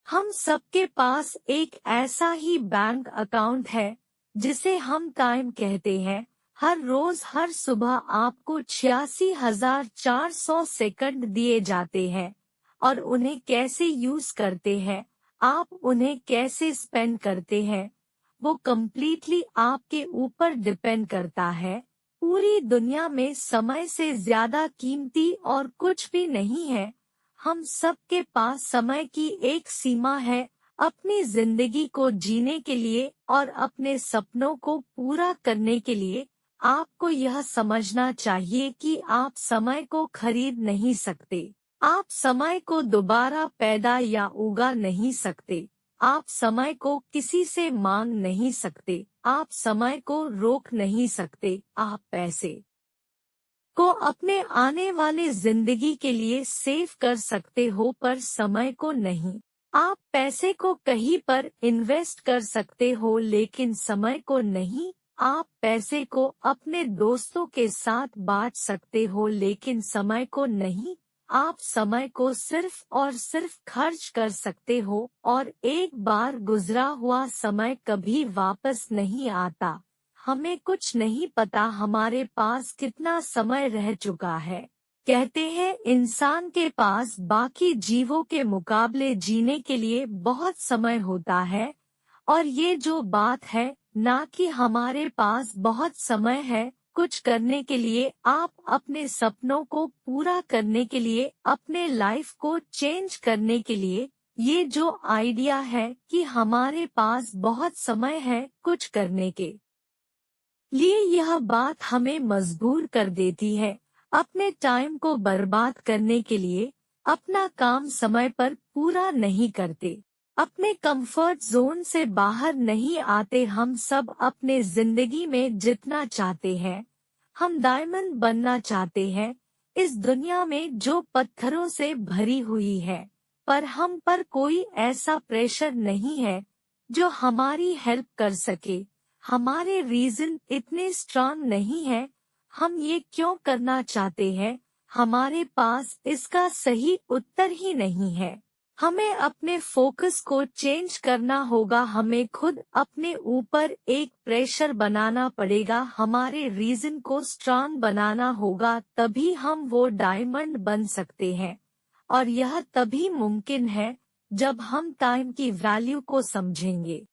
हम सबके पास एक ऐसा ही बैंक अकाउंट है जिसे हम टाइम कहते हैं। हर रोज हर सुबह आपको 86,400 सेकंड दिए जाते हैं और उन्हें कैसे यूज करते हैं, आप उन्हें कैसे स्पेंड करते हैं, वो कम्प्लीटली आपके ऊपर डिपेंड करता है। पूरी दुनिया में समय से ज्यादा कीमती और कुछ भी नहीं है। हम सबके पास समय की एक सीमा है अपनी जिंदगी को जीने के लिए और अपने सपनों को पूरा करने के लिए। आपको यह समझना चाहिए कि आप समय को खरीद नहीं सकते। आप समय को दोबारा पैदा या उगा नहीं सकते। आप समय को किसी से मांग नहीं सकते। आप समय को रोक नहीं सकते। आप पैसे को अपने आने वाले जिंदगी के लिए सेव कर सकते हो पर समय को नहीं। आप पैसे को कहीं पर इन्वेस्ट कर सकते हो लेकिन समय को नहीं। आप पैसे को अपने दोस्तों के साथ बांट सकते हो लेकिन समय को नहीं। आप समय को सिर्फ और सिर्फ खर्च कर सकते हो और एक बार गुजरा हुआ समय कभी वापस नहीं आता। हमें कुछ नहीं पता हमारे पास कितना समय रह चुका है। कहते हैं इंसान के पास बाकी जीवों के मुकाबले जीने के लिए बहुत समय होता है, और ये जो बात है ना कि हमारे पास बहुत समय है कुछ करने के लिए, आप अपने सपनों को पूरा करने के लिए, अपने लाइफ को चेंज करने के लिए, ये जो आइडिया है कि हमारे पास बहुत समय है कुछ करने के लिए, यह बात हमें मजबूर कर देती है अपने टाइम को बर्बाद करने के लिए। अपना काम समय पर पूरा नहीं करते, अपने कंफर्ट जोन से बाहर नहीं आते। हम सब अपने जिंदगी में जितना चाहते हैं, हम डायमंड बनना चाहते हैं इस दुनिया में जो पत्थरों से भरी हुई है, पर हम पर कोई ऐसा प्रेशर नहीं है जो हमारी हेल्प कर सके। हमारे रीजन इतने स्ट्रांग नहीं है। हम ये क्यों करना चाहते हैं, हमारे पास इसका सही उत्तर ही नहीं है। हमें अपने फोकस को चेंज करना होगा। हमें खुद अपने ऊपर एक प्रेशर बनाना पड़ेगा। हमारे रीजन को स्ट्रांग बनाना होगा, तभी हम वो डायमंड बन सकते हैं। और यह तभी मुमकिन है जब हम टाइम की वैल्यू को समझेंगे।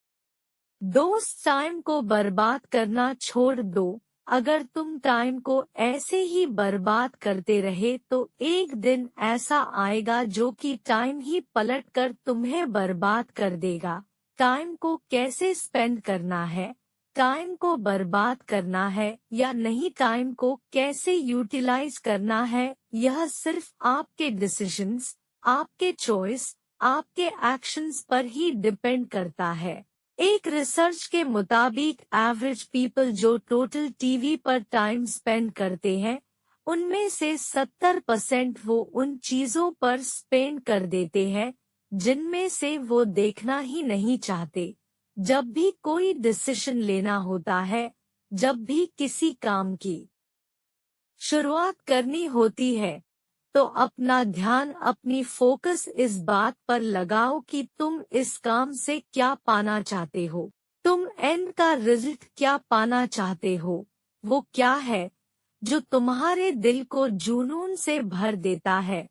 दोस्त, टाइम को बर्बाद करना छोड़ दो। अगर तुम टाइम को ऐसे ही बर्बाद करते रहे तो एक दिन ऐसा आएगा जो कि टाइम ही पलट कर तुम्हें बर्बाद कर देगा। टाइम को कैसे स्पेंड करना है, टाइम को बर्बाद करना है या नहीं, टाइम को कैसे यूटिलाइज करना है, यह सिर्फ आपके डिसीजंस, आपके चॉइस, आपके एक्शंस पर ही डिपेंड करता है। एक रिसर्च के मुताबिक एवरेज पीपल जो टोटल टीवी पर टाइम स्पेंड करते हैं, उनमें से 70% वो उन चीजों पर स्पेंड कर देते हैं जिनमें से वो देखना ही नहीं चाहते। जब भी कोई डिसीजन लेना होता है, जब भी किसी काम की शुरुआत करनी होती है, तो अपना ध्यान, अपनी फोकस इस बात पर लगाओ कि तुम इस काम से क्या पाना चाहते हो। तुम एंड का रिजल्ट क्या पाना चाहते हो। वो क्या है जो तुम्हारे दिल को जुनून से भर देता है,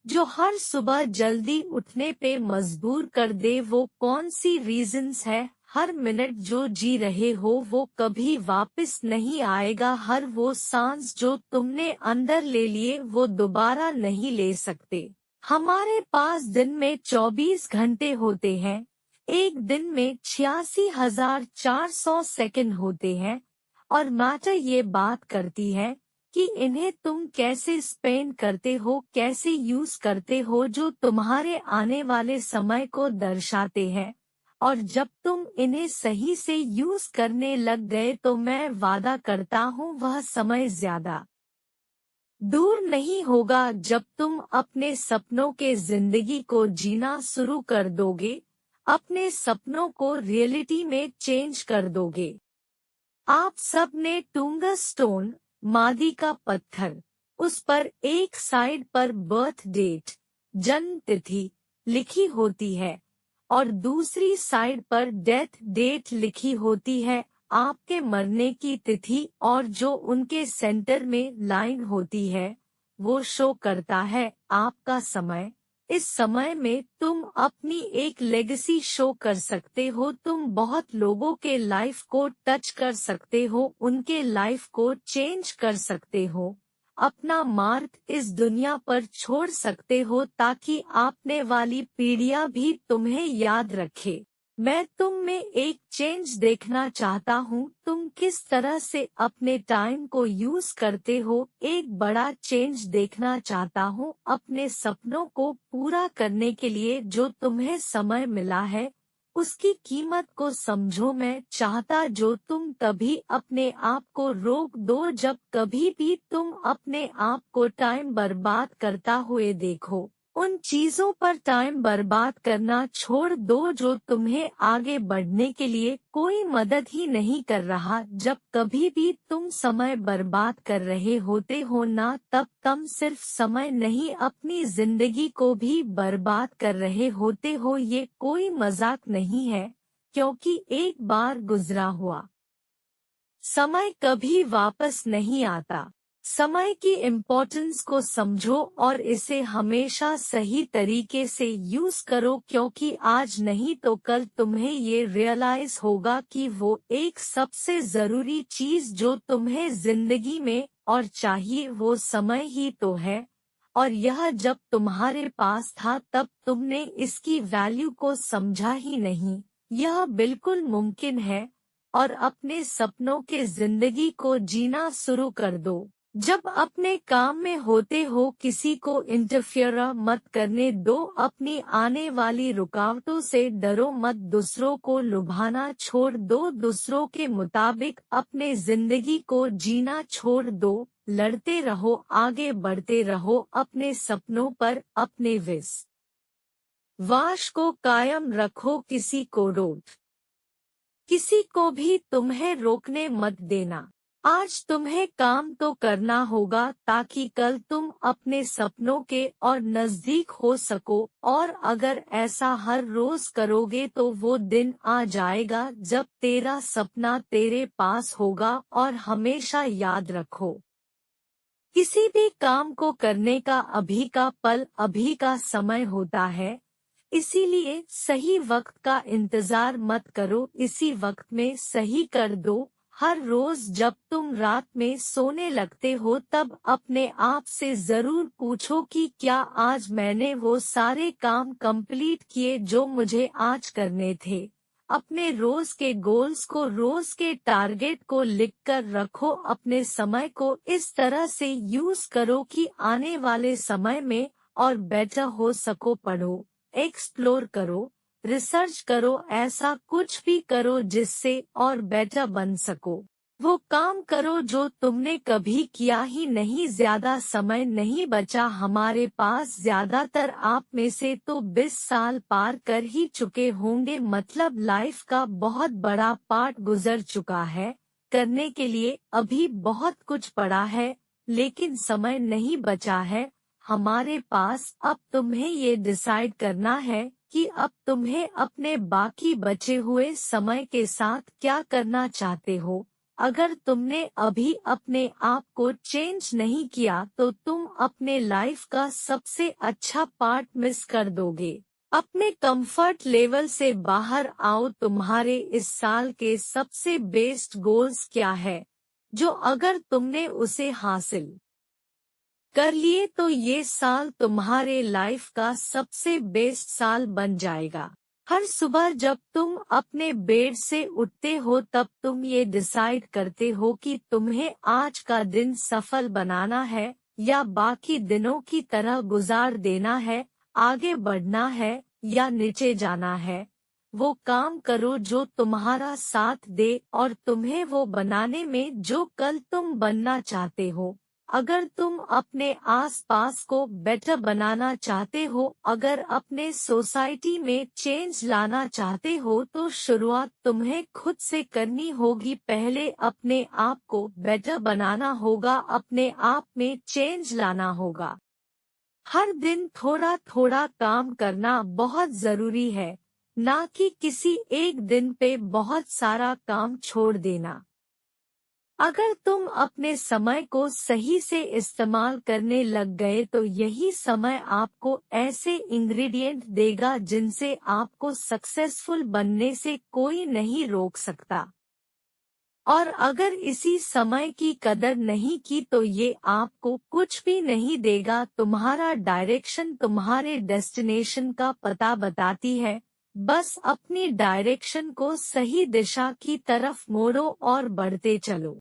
जो हर सुबह जल्दी उठने पे मजबूर कर दे। वो कौन सी रीजंस है। हर मिनट जो जी रहे हो वो कभी वापस नहीं आएगा। हर वो सांस जो तुमने अंदर ले लिए वो दोबारा नहीं ले सकते। हमारे पास दिन में 24 घंटे होते हैं, एक दिन में 86,400 सेकंड होते हैं, और मैटर ये बात करती है कि इन्हें तुम कैसे स्पेंड करते हो, कैसे यूज करते हो, जो तुम्हारे आने वाले समय को दर्शाते हैं। और जब तुम इन्हें सही से यूज करने लग गए तो मैं वादा करता हूँ वह समय ज्यादा दूर नहीं होगा जब तुम अपने सपनों के जिंदगी को जीना शुरू कर दोगे, अपने सपनों को रियलिटी में चेंज कर दोगे। आप सब ने टूंगस्टोन, मादी का पत्थर, उस पर एक साइड पर बर्थ डेट, जन्म तिथि लिखी होती है। और दूसरी साइड पर डेथ डेट लिखी होती है, आपके मरने की तिथि, और जो उनके सेंटर में लाइन होती है वो शो करता है आपका समय। इस समय में तुम अपनी एक लेगेसी शो कर सकते हो, तुम बहुत लोगों के लाइफ को टच कर सकते हो, उनके लाइफ को चेंज कर सकते हो, अपना मार्क इस दुनिया पर छोड़ सकते हो ताकि आपने वाली पीढ़ियां भी तुम्हें याद रखे। मैं तुम में एक चेंज देखना चाहता हूँ, तुम किस तरह से अपने टाइम को यूज करते हो। एक बड़ा चेंज देखना चाहता हूँ अपने सपनों को पूरा करने के लिए। जो तुम्हें समय मिला है उसकी कीमत को समझो। मैं चाहता जो तुम कभी अपने आप को रोक दो जब कभी भी तुम अपने आप को टाइम बर्बाद करता हुए देखो। उन चीजों पर टाइम बर्बाद करना छोड़ दो जो तुम्हें आगे बढ़ने के लिए कोई मदद ही नहीं कर रहा। जब कभी भी तुम समय बर्बाद कर रहे होते हो ना, तब तुम सिर्फ समय नहीं अपनी जिंदगी को भी बर्बाद कर रहे होते हो। ये कोई मजाक नहीं है, क्योंकि एक बार गुजरा हुआ समय कभी वापस नहीं आता। समय की इम्पोर्टेंस को समझो और इसे हमेशा सही तरीके से यूज करो, क्योंकि आज नहीं तो कल तुम्हें ये रियलाइज होगा कि वो एक सबसे जरूरी चीज जो तुम्हें जिंदगी में और चाहिए वो समय ही तो है। और यह जब तुम्हारे पास था तब तुमने इसकी वैल्यू को समझा ही नहीं। यह बिल्कुल मुमकिन है, और अपने सपनों के जिंदगी को जीना शुरू कर दो। जब अपने काम में होते हो किसी को इंटरफियर मत करने दो, अपनी आने वाली रुकावटों से डरो मत, दूसरों को लुभाना छोड़ दो, दूसरों के मुताबिक अपने जिंदगी को जीना छोड़ दो। लड़ते रहो, आगे बढ़ते रहो, अपने सपनों पर अपने विश्वास को कायम रखो। किसी को भी तुम्हें रोकने मत देना। आज तुम्हें काम तो करना होगा ताकि कल तुम अपने सपनों के और नजदीक हो सको। और अगर ऐसा हर रोज करोगे तो वो दिन आ जाएगा जब तेरा सपना तेरे पास होगा। और हमेशा याद रखो, किसी भी काम को करने का अभी का पल अभी का समय होता है, इसीलिए सही वक्त का इंतजार मत करो, इसी वक्त में सही कर दो। हर रोज जब तुम रात में सोने लगते हो तब अपने आप से जरूर पूछो कि क्या आज मैंने वो सारे काम कंप्लीट किए जो मुझे आज करने थे। अपने रोज के गोल्स को, रोज के टारगेट को लिखकर रखो। अपने समय को इस तरह से यूज करो कि आने वाले समय में और बेटर हो सको। पढ़ो, एक्सप्लोर करो, रिसर्च करो, ऐसा कुछ भी करो जिससे और बेटर बन सको। वो काम करो जो तुमने कभी किया ही नहीं। ज्यादा समय नहीं बचा हमारे पास, ज्यादातर आप में से तो 20 साल पार कर ही चुके होंगे, मतलब लाइफ का बहुत बड़ा पार्ट गुजर चुका है। करने के लिए अभी बहुत कुछ पड़ा है, लेकिन समय नहीं बचा है हमारे पास। अब तुम्हें ये डिसाइड करना है कि अब तुम्हें अपने बाकी बचे हुए समय के साथ क्या करना चाहते हो। अगर तुमने अभी अपने आप को चेंज नहीं किया तो तुम अपने लाइफ का सबसे अच्छा पार्ट मिस कर दोगे। अपने कंफर्ट लेवल से बाहर आओ। तुम्हारे इस साल के सबसे बेस्ट गोल्स क्या है, जो अगर तुमने उसे हासिल कर लिए तो ये साल तुम्हारे लाइफ का सबसे बेस्ट साल बन जाएगा। हर सुबह जब तुम अपने बेड से उठते हो तब तुम ये डिसाइड करते हो कि तुम्हें आज का दिन सफल बनाना है या बाकी दिनों की तरह गुजार देना है, आगे बढ़ना है या नीचे जाना है। वो काम करो जो तुम्हारा साथ दे और तुम्हें वो बनाने में जो कल तुम बनना चाहते हो। अगर तुम अपने आसपास को बेटर बनाना चाहते हो, अगर अपने सोसाइटी में चेंज लाना चाहते हो, तो शुरुआत तुम्हें खुद से करनी होगी। पहले अपने आप को बेटर बनाना होगा, अपने आप में चेंज लाना होगा। हर दिन थोड़ा थोड़ा काम करना बहुत जरूरी है। ना कि किसी एक दिन पे बहुत सारा काम छोड़ देना। अगर तुम अपने समय को सही से इस्तेमाल करने लग गए तो यही समय आपको ऐसे इंग्रेडिएंट देगा जिनसे आपको सक्सेसफुल बनने से कोई नहीं रोक सकता। और अगर इसी समय की कदर नहीं की तो ये आपको कुछ भी नहीं देगा। तुम्हारा डायरेक्शन तुम्हारे डेस्टिनेशन का पता बताती है। बस अपनी डायरेक्शन को सही दिशा की तरफ मोड़ो और बढ़ते चलो।